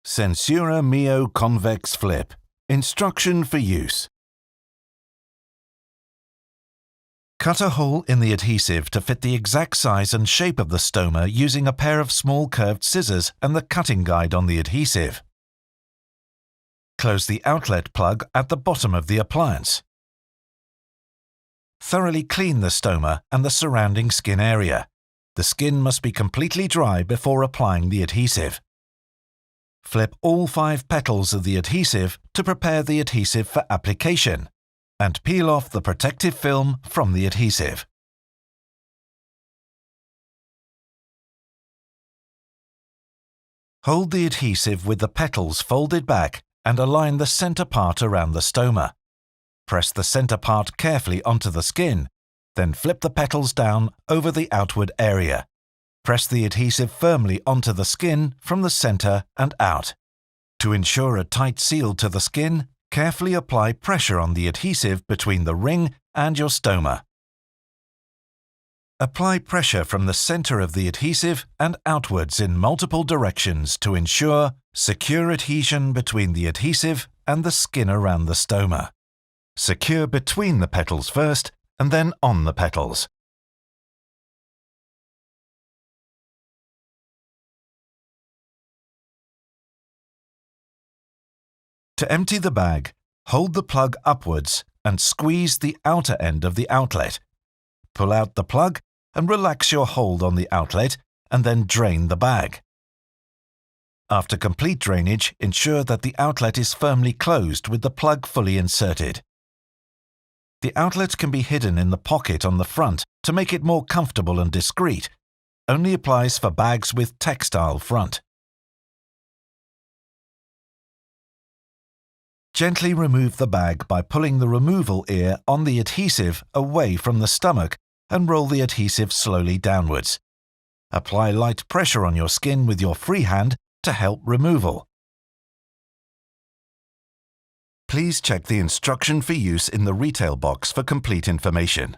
SenSura Mio Convex Flip. Instruction for use. Cut a hole in the adhesive to fit the exact size and shape of the stoma using a pair of small curved scissors and the cutting guide on the adhesive. Close the outlet plug at the bottom of the appliance. Thoroughly clean the stoma and the surrounding skin area. The skin must be completely dry before applying the adhesive. Flip all 5 petals of the adhesive to prepare the adhesive for application, and peel off the protective film from the adhesive. Hold the adhesive with the petals folded back and align the center part around the stoma. Press the center part carefully onto the skin, then flip the petals down over the outward area. Press the adhesive firmly onto the skin from the center and out. To ensure a tight seal to the skin, carefully apply pressure on the adhesive between the ring and your stoma. Apply pressure from the center of the adhesive and outwards in multiple directions to ensure secure adhesion between the adhesive and the skin around the stoma. Secure between the petals first and then on the petals. To empty the bag, hold the plug upwards and squeeze the outer end of the outlet. Pull out the plug and relax your hold on the outlet and then drain the bag. After complete drainage, ensure that the outlet is firmly closed with the plug fully inserted. The outlet can be hidden in the pocket on the front to make it more comfortable and discreet. Only applies for bags with textile front. Gently remove the bag by pulling the removal ear on the adhesive away from the stomach and roll the adhesive slowly downwards. Apply light pressure on your skin with your free hand to help removal. Please check the instruction for use in the retail box for complete information.